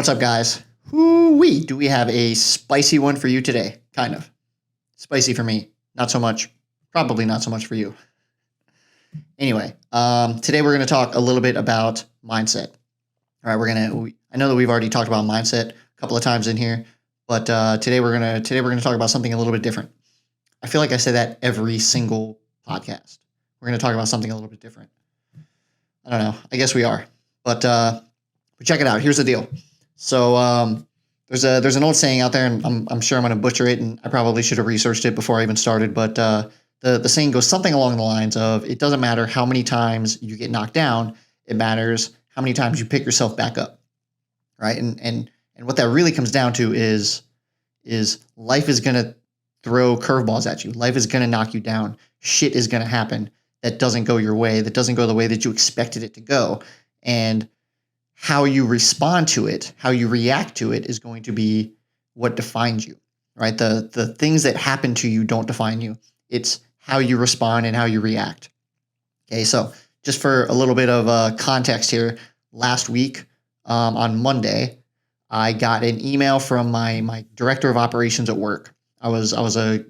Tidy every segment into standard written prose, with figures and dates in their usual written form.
What's up, guys? Woo-wee, do we have a spicy one for you today? Kind of. Spicy for me, not so much. Probably not so much for you. Anyway, today we're going to talk a little bit about mindset. All right, I know that we've already talked about mindset a couple of times in here, but today we're going to talk about something a little bit different. I feel like I say that every single podcast. We're going to talk about something a little bit different. I don't know. I guess we are, but check it out. Here's the deal. So there's an old saying out there, and I'm sure I'm going to butcher it, and I probably should have researched it before I even started. But the saying goes something along the lines of, it doesn't matter how many times you get knocked down, it matters how many times you pick yourself back up, right? And what that really comes down to is life is going to throw curveballs at you. Life is going to knock you down. Shit is going to happen that doesn't go your way, that doesn't go the way that you expected it to go, and how you respond to it, how you react to it is going to be what defines you, right? The things that happen to you don't define you. It's how you respond and how you react. Okay, so just for a little bit of context here, last week on Monday, I got an email from my director of operations at work. I was a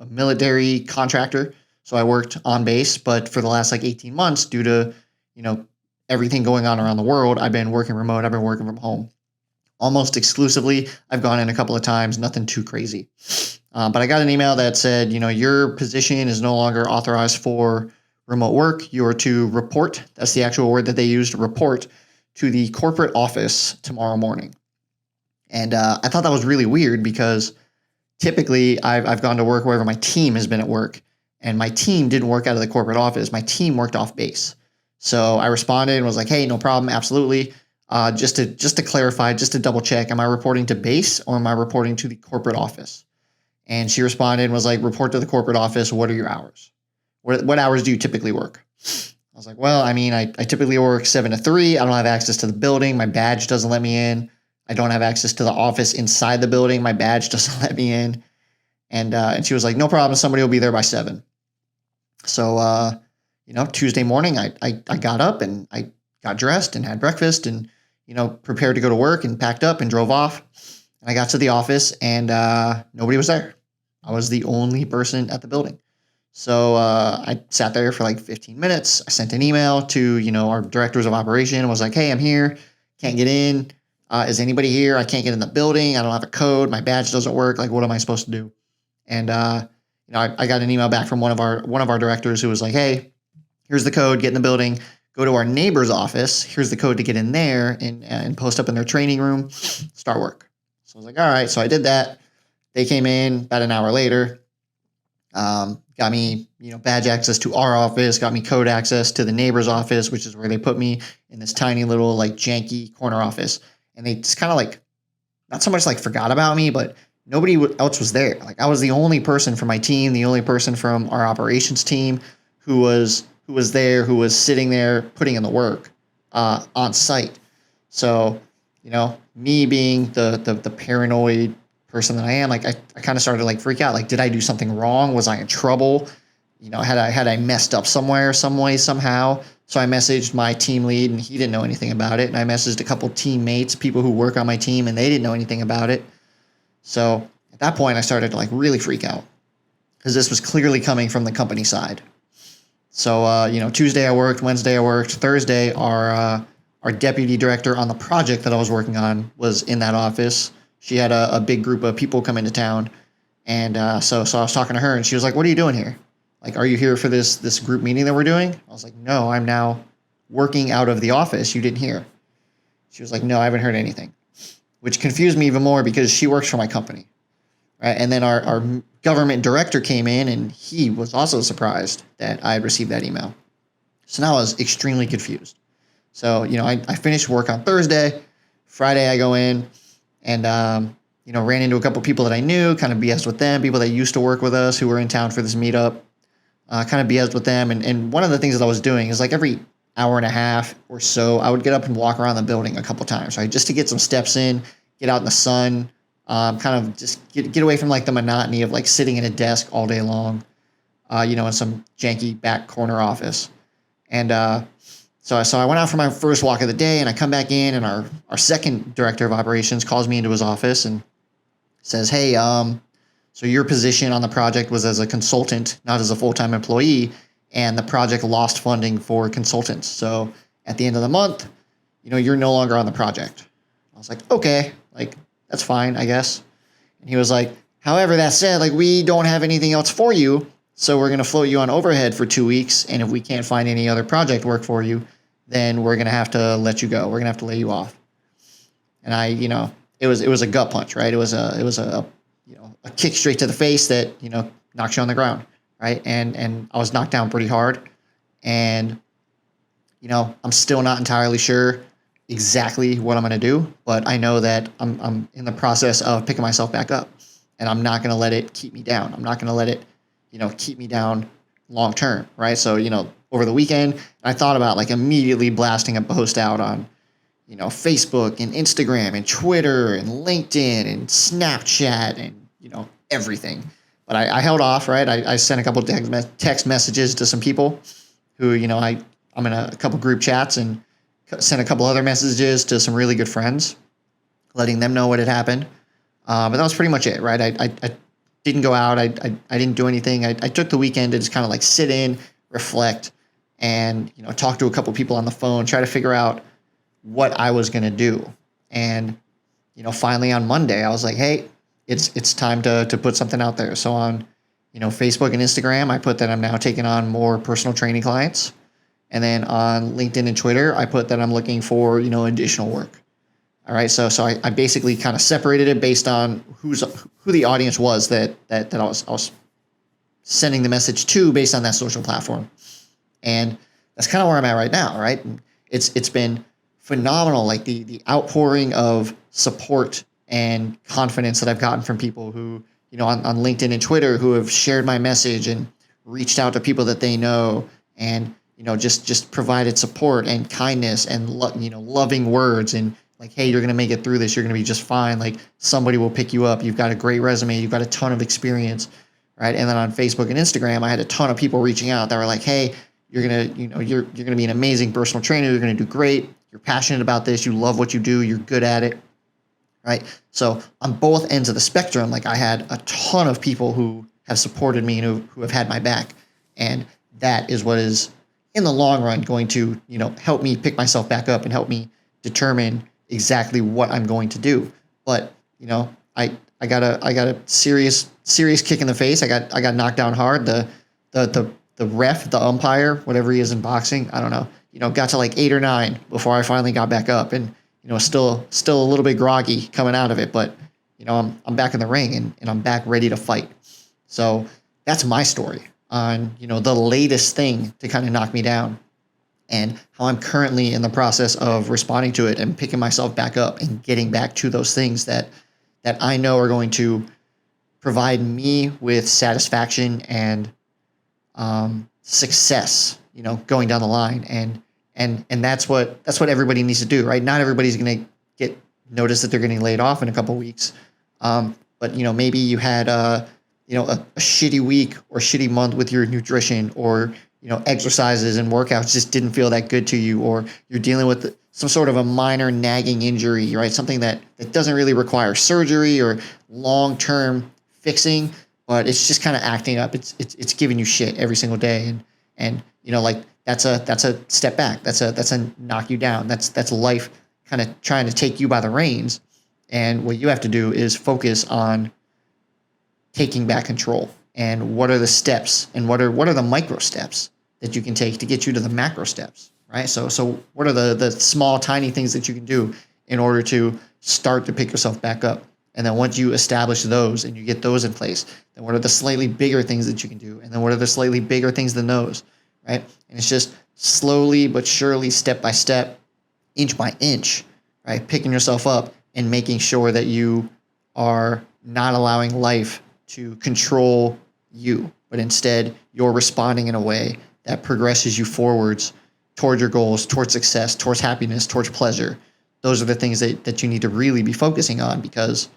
military contractor, so I worked on base, but for the last 18 months, due to everything going on around the world, I've been working remote. I've been working from home almost exclusively. I've gone in a couple of times, nothing too crazy. But I got an email that said, your position is no longer authorized for remote work. You are to report. That's the actual word that they used, report to the corporate office tomorrow morning. And I thought that was really weird because typically I've gone to work wherever my team has been at work, and my team didn't work out of the corporate office. My team worked off base. So I responded and was like, hey, no problem. Absolutely. Just to clarify, just to double check, am I reporting to base or am I reporting to the corporate office? And she responded and was like, report to the corporate office. What are your hours? What hours do you typically work? I was like, well, I typically work 7 to 3. I don't have access to the building. My badge doesn't let me in. I don't have access to the office inside the building. My badge doesn't let me in. And she was like, no problem. Somebody will be there by 7. So, Tuesday morning, I got up and I got dressed and had breakfast and, prepared to go to work and packed up and drove off. And I got to the office and nobody was there. I was the only person at the building. So I sat there for 15 minutes. I sent an email to, our directors of operation and was like, hey, I'm here. Can't get in. Is anybody here? I can't get in the building. I don't have a code. My badge doesn't work. What am I supposed to do? And, I got an email back from one of our directors who was like, hey, here's the code, get in the building, go to our neighbor's office. Here's the code to get in there and post up in their training room, start work. So I was like, all right. So I did that. They came in about an hour later, got me, badge access to our office, got me code access to the neighbor's office, which is where they put me in this tiny little janky corner office. And they just kind of not so much forgot about me, but nobody else was there. I was the only person from my team, the only person from our operations team who was there, who was sitting there putting in the work on site. So, me being the paranoid person that I am, I kind of started to freak out. Did I do something wrong? Was I in trouble? Had I messed up somewhere, some way, somehow? So I messaged my team lead and he didn't know anything about it. And I messaged a couple teammates, people who work on my team, and they didn't know anything about it. So at that point I started to really freak out because this was clearly coming from the company side. So, Tuesday I worked, Wednesday I worked, Thursday our deputy director on the project that I was working on was in that office. She had a big group of people come into town. And so I was talking to her and she was like, what are you doing here? Are you here for this group meeting that we're doing? I was like, no, I'm now working out of the office. You didn't hear. She was like, no, I haven't heard anything, which confused me even more because she works for my company. Right. And then our government director came in and he was also surprised that I had received that email. So now I was extremely confused. So, I finished work on Thursday. Friday I go in and, ran into a couple people that I knew, kind of BS'd with them, people that used to work with us who were in town for this meetup, kind of BS'd with them. And one of the things that I was doing is every hour and a half or so, I would get up and walk around the building a couple times, right? Just to get some steps in, get out in the sun, kind of just get away from the monotony of sitting at a desk all day long, in some janky back corner office. And So I went out for my first walk of the day, and I come back in, and our second director of operations calls me into his office and says, "Hey, so your position on the project was as a consultant, not as a full-time employee, and the project lost funding for consultants. So at the end of the month, you're no longer on the project." I was like, "Okay, like that's fine, I guess." And he was like, "However, that said, like we don't have anything else for you, so we're going to float you on overhead for 2 weeks, and if we can't find any other project work for you, then we're going to have to let you go. We're going to have to lay you off." And it was a gut punch, right? It was a kick straight to the face that, knocks you on the ground, right? And I was knocked down pretty hard, and I'm still not entirely sure exactly what I'm going to do, but I know that I'm in the process of picking myself back up, and I'm not going to let it keep me down. I'm not going to let it, keep me down long term, right? So, over the weekend, I thought about like immediately blasting a post out on, Facebook and Instagram and Twitter and LinkedIn and Snapchat and, everything. But I held off, right? I sent a couple text messages to some people who, I'm in a couple group chats, and sent a couple other messages to some really good friends, letting them know what had happened. But that was pretty much it, right? I didn't go out. I didn't do anything. I took the weekend to just kind of like sit in, reflect, and, talk to a couple people on the phone, try to figure out what I was going to do. And, finally on Monday, I was like, hey, it's time to put something out there. So on, Facebook and Instagram, I put that I'm now taking on more personal training clients. And then on LinkedIn and Twitter, I put that I'm looking for, additional work. All right. So I basically kind of separated it based on who the audience was that I was sending the message to based on that social platform. And that's kind of where I'm at right now. Right. And it's been phenomenal. Like the outpouring of support and confidence that I've gotten from people who, on LinkedIn and Twitter, who have shared my message and reached out to people that they know, and, just provided support and kindness and, loving words, and like, hey, you're going to make it through this. You're going to be just fine. Like somebody will pick you up. You've got a great resume. You've got a ton of experience. Right. And then on Facebook and Instagram, I had a ton of people reaching out that were like, hey, you're going to, you're going to be an amazing personal trainer. You're going to do great. You're passionate about this. You love what you do. You're good at it. Right. So on both ends of the spectrum, like I had a ton of people who have supported me and who have had my back. And that is what is in the long run going to, help me pick myself back up and help me determine exactly what I'm going to do. But, I got a serious kick in the face. I got knocked down hard. The ref, the umpire, whatever he is in boxing, I don't know, got to like 8 or 9 before I finally got back up, and, still a little bit groggy coming out of it, but, I'm back in the ring, and I'm back ready to fight. So that's my story on, the latest thing to kind of knock me down, and how I'm currently in the process of responding to it and picking myself back up and getting back to those things that I know are going to provide me with satisfaction and success, going down the line. And that's what everybody needs to do, right? Not everybody's going to get notice that they're getting laid off in a couple of weeks. But maybe you had a shitty week or shitty month with your nutrition, or exercises and workouts just didn't feel that good to you, or you're dealing with some sort of a minor nagging injury, right? Something that doesn't really require surgery or long-term fixing, but it's just kind of acting up. It's giving you shit every single day, and like that's a step back. That's a knock you down. That's life kind of trying to take you by the reins, and what you have to do is focus on taking back control. And what are the steps, and what are the micro steps that you can take to get you to the macro steps, right? So what are the small, tiny things that you can do in order to start to pick yourself back up? And then once you establish those and you get those in place, then what are the slightly bigger things that you can do? And then what are the slightly bigger things than those, right? And it's just slowly but surely, step by step, inch by inch, right? Picking yourself up and making sure that you are not allowing life to control you, but instead you're responding in a way that progresses you forwards toward your goals, towards success, towards happiness, towards pleasure. Those are the things that you need to really be focusing on, because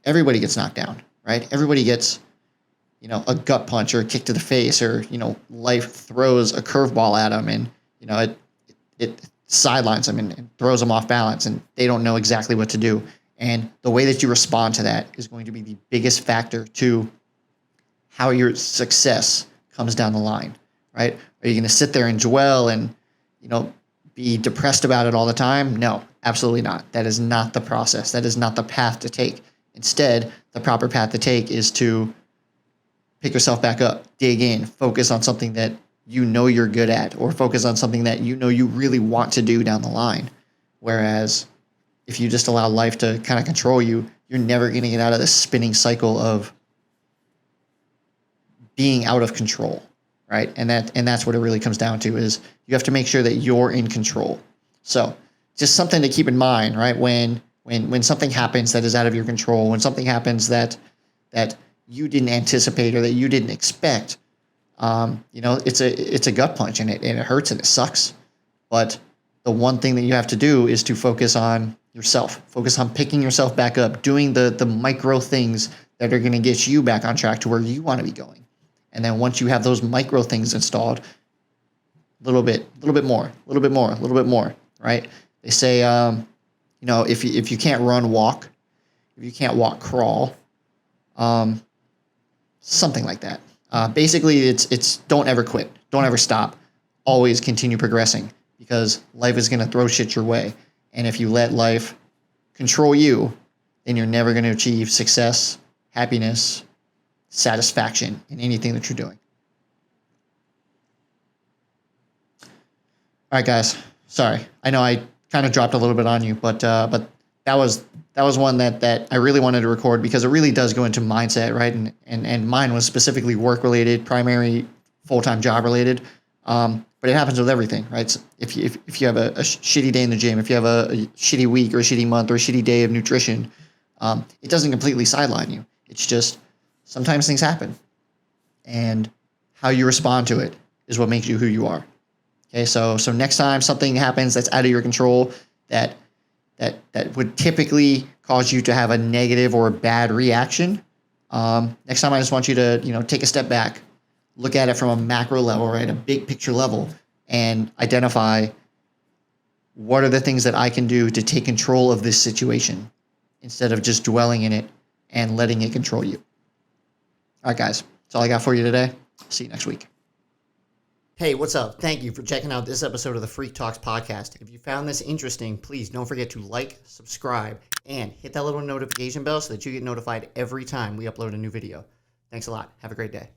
everybody gets knocked down, right? Everybody gets, a gut punch or a kick to the face, or, life throws a curveball at them, and, it sidelines them and throws them off balance, and they don't know exactly what to do. And the way that you respond to that is going to be the biggest factor to how your success comes down the line, right? Are you going to sit there and dwell and, be depressed about it all the time? No, absolutely not. That is not the process. That is not the path to take. Instead, the proper path to take is to pick yourself back up, dig in, focus on something that you know you're good at, or focus on something that you know you really want to do down the line. Whereas if you just allow life to kind of control you, you're never going to get out of this spinning cycle of being out of control, right? And that's what it really comes down to, is you have to make sure that you're in control. So just something to keep in mind, right? When something happens that is out of your control, when something happens that you didn't anticipate or that you didn't expect, it's a gut punch, and it hurts and it sucks. But the one thing that you have to do is to focus on yourself, focus on picking yourself back up, doing the micro things that are going to get you back on track to where you want to be going. And then once you have those micro things installed, a little bit more, right? They say, if you can't run, walk. If you can't walk, crawl. Something like that. Basically, it's don't ever quit. Don't ever stop. Always continue progressing, because life is going to throw shit your way. And if you let life control you, then you're never going to achieve success, happiness, satisfaction in anything that you're doing. All right, guys. Sorry. I know I kind of dropped a little bit on you, but that was one that I really wanted to record, because it really does go into mindset, right? And mine was specifically work related, primary full-time job related. But it happens with everything, right? So if you have a shitty day in the gym, if you have a shitty week or a shitty month or a shitty day of nutrition, it doesn't completely sideline you. It's just sometimes things happen, and how you respond to it is what makes you who you are. Okay, so next time something happens that's out of your control, that would typically cause you to have a negative or a bad reaction, next time I just want you to take a step back, look at it from a macro level, right, a big picture level, and identify what are the things that I can do to take control of this situation instead of just dwelling in it and letting it control you. All right, guys, that's all I got for you today. See you next week. Hey, what's up? Thank you for checking out this episode of the FREQ Talks Podcast. If you found this interesting, please don't forget to like, subscribe, and hit that little notification bell so that you get notified every time we upload a new video. Thanks a lot. Have a great day.